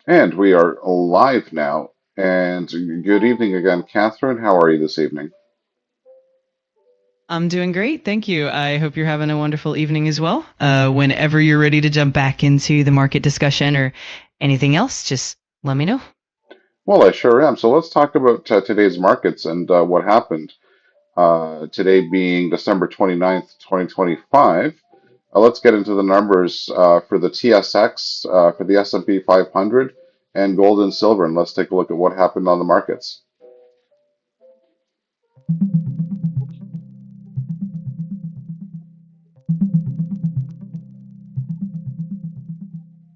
And we are live now. And good evening again, Catherine. How are you this evening? I'm doing great, thank you. I hope you're having a wonderful evening as well. Whenever you're ready to jump back into the market discussion or anything else, just let me know. Well, I sure am. So let's talk about today's markets and what happened. Today being December 29th, 2025. Let's get into the numbers for the TSX, for the S&P 500, and gold and silver, and let's take a look at what happened on the markets.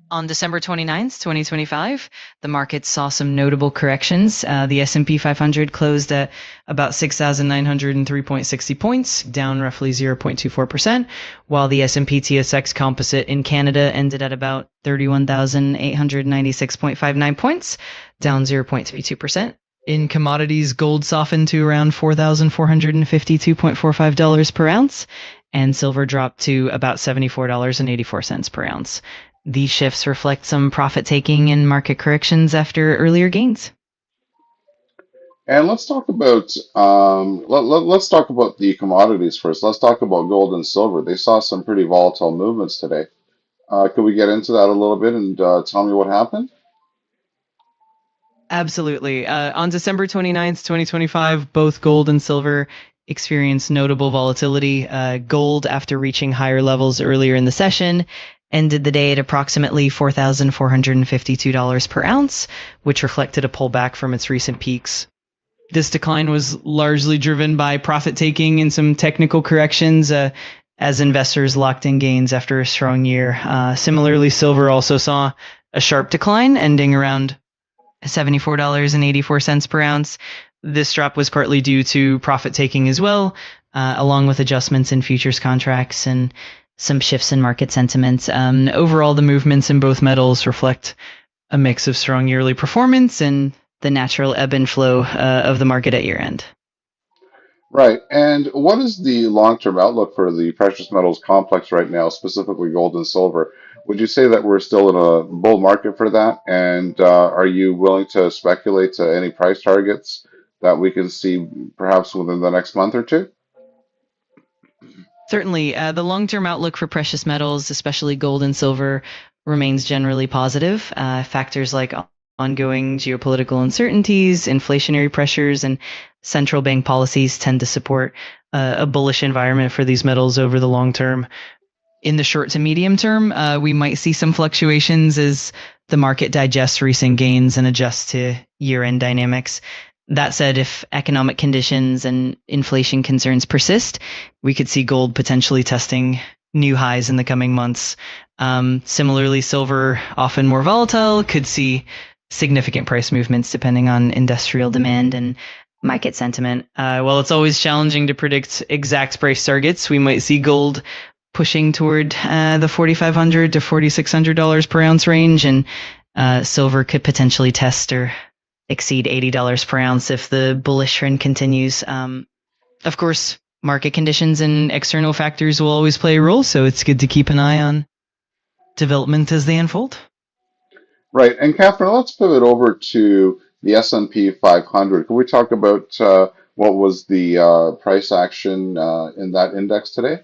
On December 29th, 2025, the market saw some notable corrections. The S&P 500 closed at about 6,903.60 points, down roughly 0.24%, while the S&P TSX Composite in Canada ended at about 31,896.59 points, down 0.32%. In commodities, gold softened to around $4,452.45 per ounce, and silver dropped to about $74.84 per ounce. These shifts reflect some profit taking and market corrections after earlier gains. And let's talk about let's talk about the commodities first. Let's talk about gold and silver. They saw some pretty volatile movements today. Could we get into that a little bit and tell me what happened? Absolutely. On December 29th, 2025, both gold and silver experienced notable volatility. Gold, after reaching higher levels earlier in the session, ended the day at approximately $4,452 per ounce, which reflected a pullback from its recent peaks. This decline was largely driven by profit taking and some technical corrections as investors locked in gains after a strong year. Similarly, silver also saw a sharp decline, ending around $74.84 per ounce. This drop was partly due to profit taking as well, along with adjustments in futures contracts and some shifts in market sentiment. Overall, the movements in both metals reflect a mix of strong yearly performance and the natural ebb and flow of the market at year end. Right. And what is the long-term outlook for the precious metals complex right now, specifically gold and silver? Would you say that we're still in a bull market for that? And are you willing to speculate to any price targets that we can see perhaps within the next month or two? Certainly, the long term outlook for precious metals, especially gold and silver, remains generally positive. Factors like ongoing geopolitical uncertainties, inflationary pressures, and central bank policies tend to support a bullish environment for these metals over the long term. In the short to medium term, we might see some fluctuations as the market digests recent gains and adjusts to year end dynamics. That said, if economic conditions and inflation concerns persist, we could see gold potentially testing new highs in the coming months. Similarly, silver, often more volatile, could see significant price movements depending on industrial demand and market sentiment. While it's always challenging to predict exact price targets, we might see gold pushing toward the $4,500 to $4,600 per ounce range, and silver could potentially test or exceed $80 per ounce if the bullish trend continues. Of course, market conditions and external factors will always play a role, so it's good to keep an eye on development as they unfold. Right. And Catherine, let's pivot over to the S&P 500. Can we talk about what was the price action in that index today?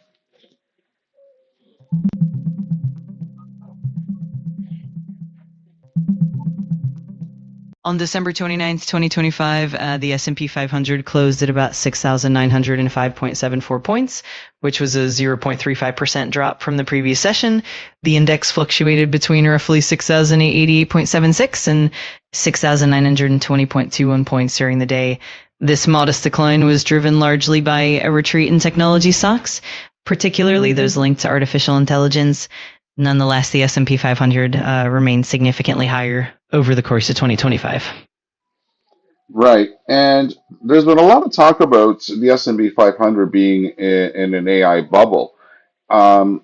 On December 29th, 2025, the S&P 500 closed at about 6,905.74 points, which was a 0.35% drop from the previous session. The index fluctuated between roughly 6,088.76 and 6,920.21 points during the day. This modest decline was driven largely by a retreat in technology stocks, particularly those linked to artificial intelligence. Nonetheless, the S&P 500 remained significantly higher over the course of 2025. Right. And there's been a lot of talk about the S&P 500 being in an AI bubble, um,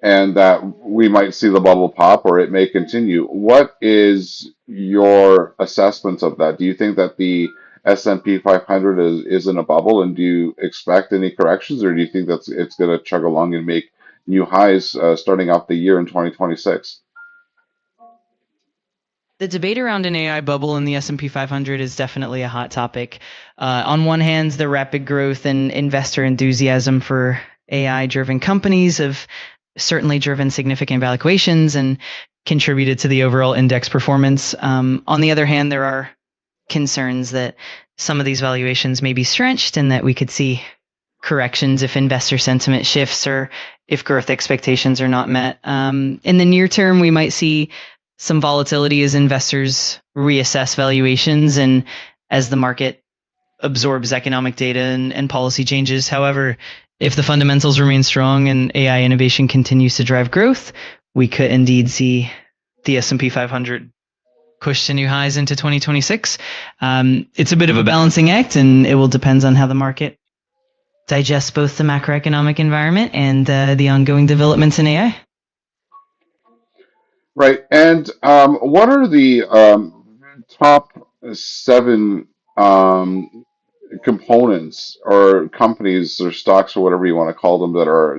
and that we might see the bubble pop or it may continue. What is your assessment of that? Do you think that the S&P 500 is in a bubble, and do you expect any corrections, or do you think that it's going to chug along and make new highs starting off the year in 2026? The debate around an AI bubble in the S&P 500 is definitely a hot topic. On one hand, the rapid growth and investor enthusiasm for AI-driven companies have certainly driven significant valuations and contributed to the overall index performance. On the other hand, there are concerns that some of these valuations may be stretched and that we could see corrections if investor sentiment shifts or if growth expectations are not met. In the near term, we might see some volatility as investors reassess valuations and as the market absorbs economic data and policy changes. However, if the fundamentals remain strong and AI innovation continues to drive growth, we could indeed see the S&P 500 push to new highs into 2026. It's a bit of a balancing act, and it will depend on how the market digests both the macroeconomic environment and the ongoing developments in AI. Right. And what are the top seven components or companies or stocks or whatever you want to call them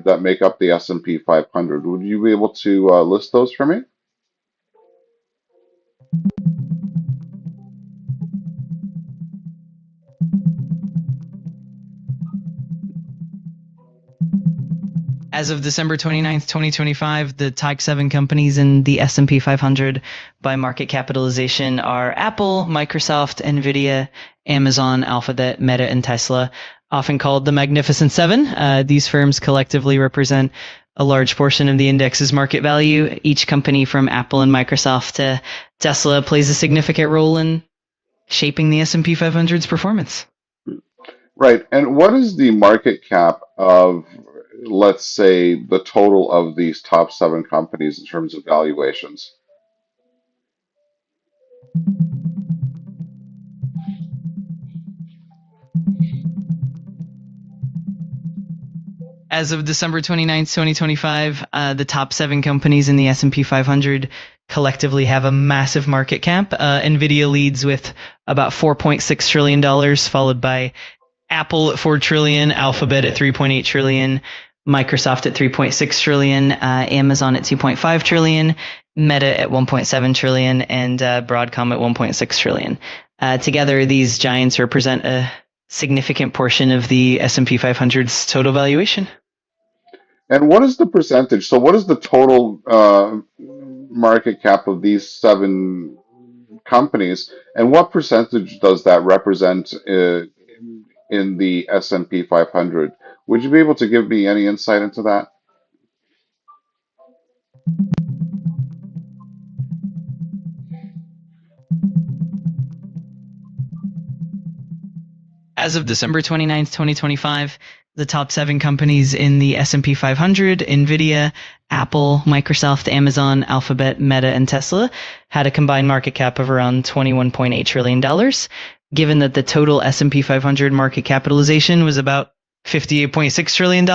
that make up the S&P 500? Would you be able to list those for me? As of December 29th, 2025, the top 7 companies in the S&P 500 by market capitalization are Apple, Microsoft, Nvidia, Amazon, Alphabet, Meta, and Tesla, often called the Magnificent Seven. These firms collectively represent a large portion of the index's market value. Each company from Apple and Microsoft to Tesla plays a significant role in shaping the S&P 500's performance. Right. And what is the market cap of, let's say, the total of these top seven companies in terms of valuations? As of December 29th, 2025, the top 7 companies in the S&P 500 collectively have a massive market cap. Nvidia leads with about $4.6 trillion, followed by Apple at 4 trillion, Alphabet at 3.8 trillion, Microsoft at 3.6 trillion, Amazon at 2.5 trillion, Meta at 1.7 trillion, and Broadcom at 1.6 trillion. Together, these giants represent a significant portion of the S&P 500's total valuation. And what is the percentage? So, what is the total market cap of these seven companies, and what percentage does that represent in the S&P 500? Would you be able to give me any insight into that? As of December 29th, 2025, the top 7 companies in the S&P 500, Nvidia, Apple, Microsoft, Amazon, Alphabet, Meta, and Tesla, had a combined market cap of around $21.8 trillion. Given that the total S&P 500 market capitalization was about $58.6 trillion,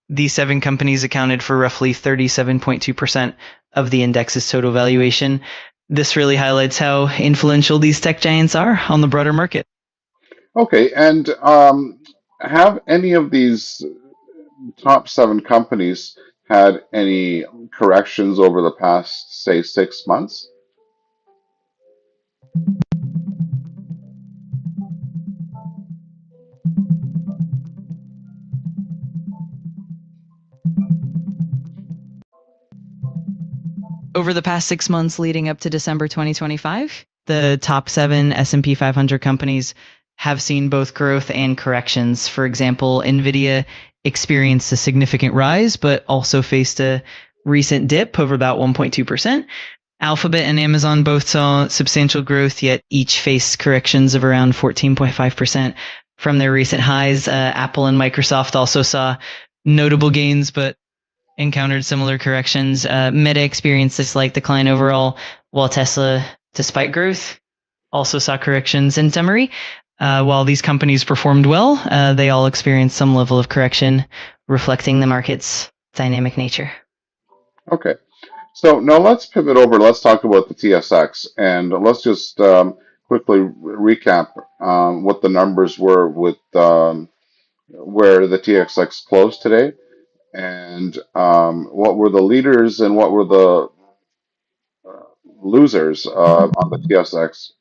these 7 companies accounted for roughly 37.2% of the index's total valuation. This really highlights how influential these tech giants are on the broader market. Okay, and have any of these top seven companies had any corrections over the past, say, 6 months? Over the past 6 months leading up to December 2025, the top 7 S&P 500 companies have seen both growth and corrections. For example, Nvidia experienced a significant rise, but also faced a recent dip of about 1.2%. Alphabet and Amazon both saw substantial growth, yet each faced corrections of around 14.5% from their recent highs. Apple and Microsoft also saw notable gains, but encountered similar corrections. Meta experienced a slight decline overall, while Tesla, despite growth, also saw corrections. In summary, while these companies performed well, they all experienced some level of correction, reflecting the market's dynamic nature. Okay, so now let's pivot over. Let's talk about the TSX, and let's just quickly recap what the numbers were with where the TSX closed today, and what were the leaders and what were losers on the TSX.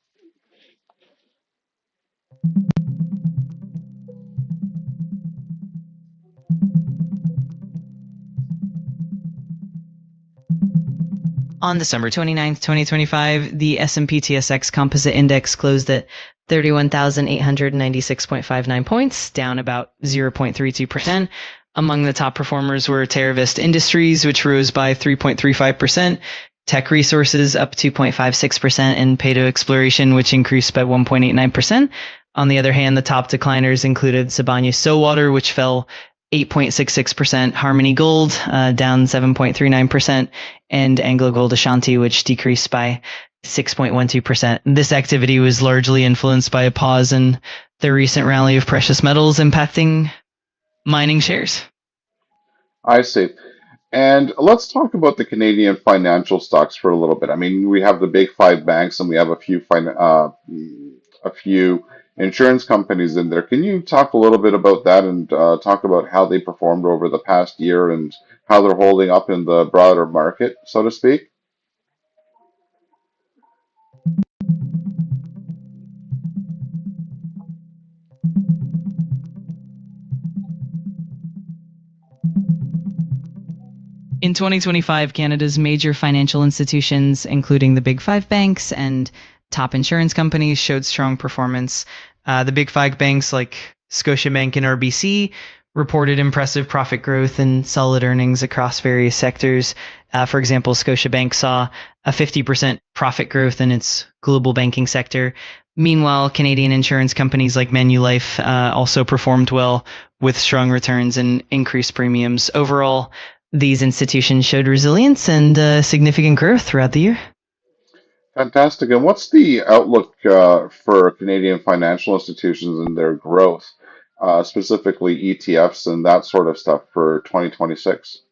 On December 29th, 2025, the S&P TSX Composite Index closed at 31,896.59 points, down about 0.32%. Among the top performers were Terravist Industries, which rose by 3.35%, Tech Resources up 2.56%, and Pado Exploration, which increased by 1.89%. On the other hand, the top decliners included Sibanye-Stillwater, which fell 8.66%, Harmony Gold down 7.39%, and Anglo Gold Ashanti, which decreased by 6.12%. This activity was largely influenced by a pause in the recent rally of precious metals impacting mining shares. I see. And let's talk about the Canadian financial stocks for a little bit. I mean, we have the big five banks and we have a few insurance companies in there. Can you talk a little bit about that and talk about how they performed over the past year and how they're holding up in the broader market, so to speak? In 2025, Canada's major financial institutions, including the big five banks and top insurance companies, showed strong performance. The big five banks like Scotiabank and RBC reported impressive profit growth and solid earnings across various sectors. For example, Scotiabank saw a 50% profit growth in its global banking sector. Meanwhile, Canadian insurance companies like Manulife also performed well with strong returns and increased premiums. Overall, these institutions showed resilience and significant growth throughout the year. Fantastic. And what's the outlook for Canadian financial institutions and their growth, specifically ETFs and that sort of stuff for 2026?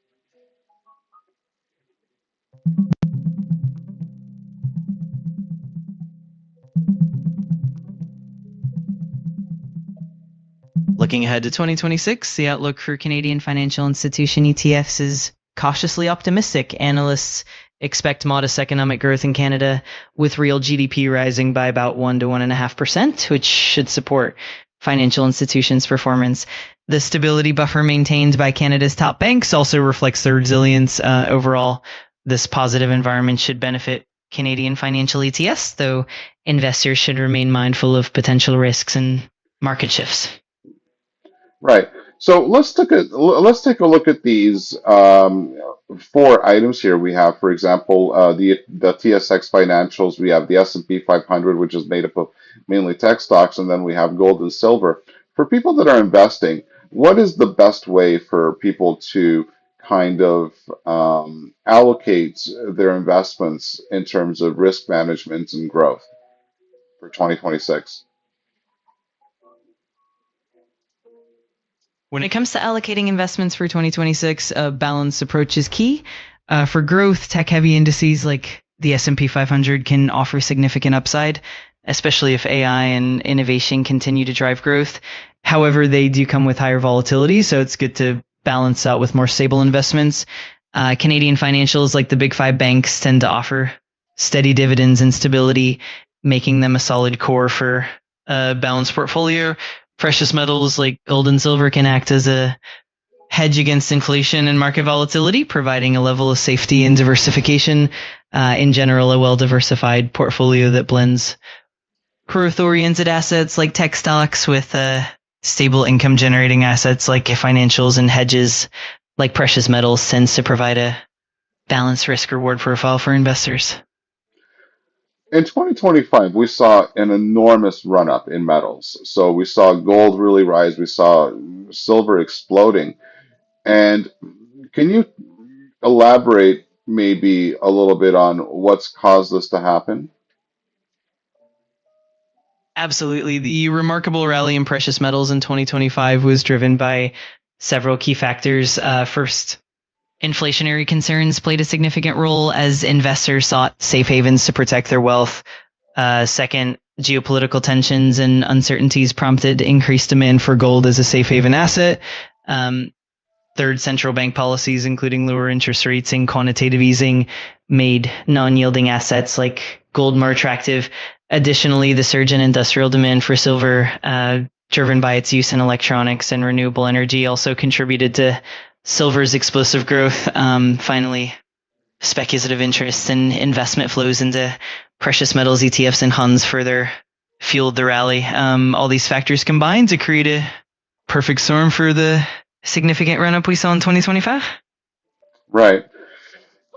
Looking ahead to 2026, the outlook for Canadian financial institution ETFs is cautiously optimistic. Analysts expect modest economic growth in Canada, with real GDP rising by about 1 to 1.5%, which should support financial institutions' performance. The stability buffer maintained by Canada's top banks also reflects their resilience. Overall, this positive environment should benefit Canadian financial ETFs, though investors should remain mindful of potential risks and market shifts. Right. So let's take a look at these four items here. We have, for example, the TSX financials. We have the S&P 500, which is made up of mainly tech stocks, and then we have gold and silver. For people that are investing, what is the best way for people to kind of allocate their investments in terms of risk management and growth for 2026? When it comes to allocating investments for 2026, a balanced approach is key. For growth, tech-heavy indices like the S&P 500 can offer significant upside, especially if AI and innovation continue to drive growth. However, they do come with higher volatility, so it's good to balance out with more stable investments. Canadian financials like the big five banks tend to offer steady dividends and stability, making them a solid core for a balanced portfolio. Precious metals like gold and silver can act as a hedge against inflation and market volatility, providing a level of safety and diversification. In general, a well-diversified portfolio that blends growth-oriented assets like tech stocks with stable income-generating assets like financials and hedges like precious metals tends to provide a balanced risk-reward profile for investors. In 2025, we saw an enormous run up in metals. So we saw gold really rise, we saw silver exploding. And can you elaborate maybe a little bit on what's caused this to happen? Absolutely. The remarkable rally in precious metals in 2025 was driven by several key factors. First, inflationary concerns played a significant role as investors sought safe havens to protect their wealth. Second, geopolitical tensions and uncertainties prompted increased demand for gold as a safe haven asset. Third, central bank policies, including lower interest rates and quantitative easing, made non-yielding assets like gold more attractive. Additionally, the surge in industrial demand for silver, driven by its use in electronics and renewable energy, also contributed to silver's explosive growth. Finally, speculative interests and investment flows into precious metals ETFs and Huns further fueled the rally. All these factors combined to create a perfect storm for the significant run up we saw in 2025. Right.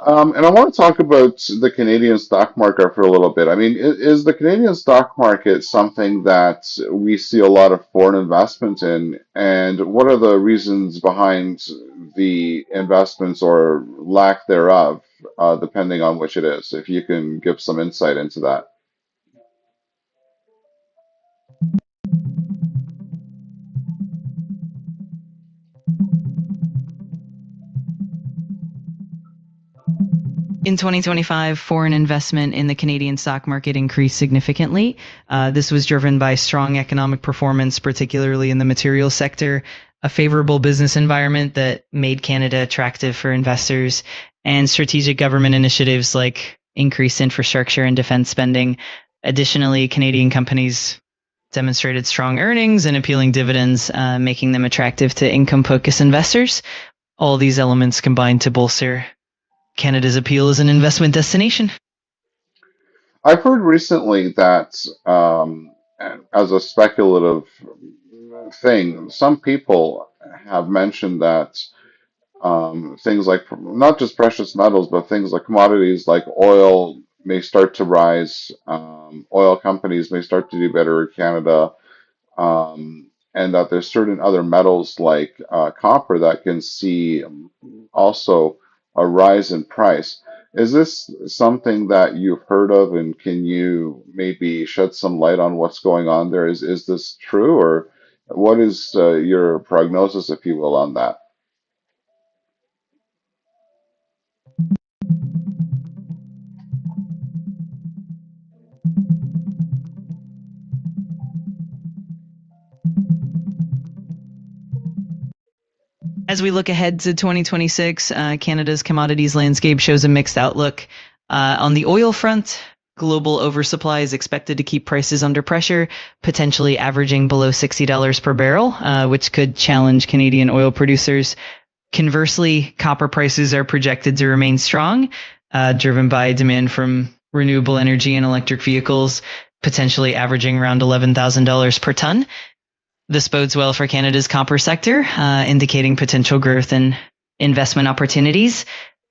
And I want to talk about the Canadian stock market for a little bit. I mean, is the Canadian stock market something that we see a lot of foreign investment in? And what are the reasons behind the investments or lack thereof, depending on which it is? If you can give some insight into that. In 2025, foreign investment in the Canadian stock market increased significantly. This was driven by strong economic performance, particularly in the materials sector, a favorable business environment that made Canada attractive for investors, and strategic government initiatives like increased infrastructure and defense spending. Additionally, Canadian companies demonstrated strong earnings and appealing dividends, making them attractive to income-focused investors. All these elements combined to bolster Canada's appeal as an investment destination. I've heard recently that, as a speculative thing, some people have mentioned that things like not just precious metals, but things like commodities like oil may start to rise. Oil companies may start to do better in Canada, and that there's certain other metals like copper that can see also a rise in price. Is this something that you've heard of, and can you maybe shed some light on what's going on there? Is this true, or what is your prognosis, if you will, on that? As we look ahead to 2026, Canada's commodities landscape shows a mixed outlook. On the oil front, global oversupply is expected to keep prices under pressure, potentially averaging below $60 per barrel, which could challenge Canadian oil producers. Conversely, copper prices are projected to remain strong, driven by demand from renewable energy and electric vehicles, potentially averaging around $11,000 per ton. This bodes well for Canada's copper sector, indicating potential growth and investment opportunities.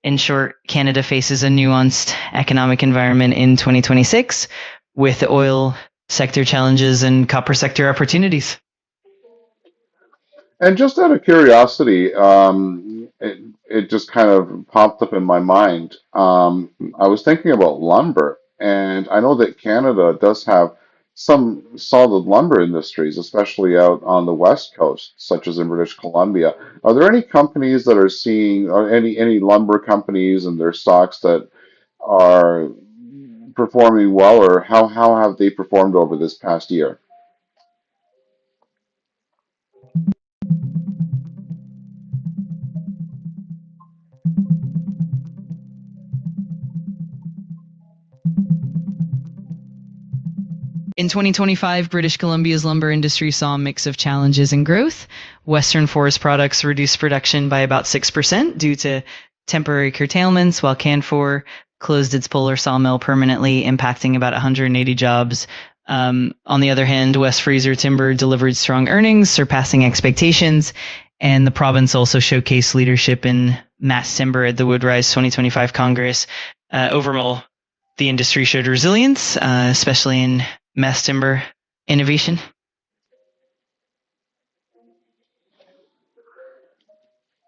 In short, Canada faces a nuanced economic environment in 2026 with oil sector challenges and copper sector opportunities. And just out of curiosity, it just kind of popped up in my mind. I was thinking about lumber, and I know that Canada does have some solid lumber industries, especially out on the West Coast, such as in British Columbia. Are there any companies that are seeing, or any lumber companies and their stocks that are performing well, or how have they performed over this past year? In 2025, British Columbia's lumber industry saw a mix of challenges and growth. Western forest products reduced production by about 6% due to temporary curtailments, while Canfor closed its Polar sawmill permanently, impacting about 180 jobs. On the other hand, West Fraser Timber delivered strong earnings, surpassing expectations, and the province also showcased leadership in mass timber at the Woodrise 2025 Congress. Overall, the industry showed resilience, especially in mass timber innovation.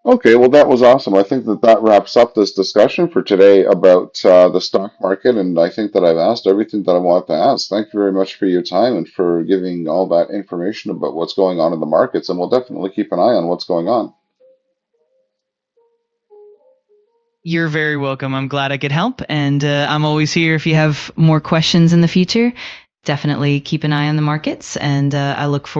Okay, well, that was awesome. I think that that wraps up this discussion for today about the stock market, and I think that I've asked everything that I want to ask. Thank you very much for your time and for giving all that information about what's going on in the markets, and we'll definitely keep an eye on what's going on. You're very welcome. I'm glad I could help, and I'm always here if you have more questions in the future. Definitely keep an eye on the markets, and I look forward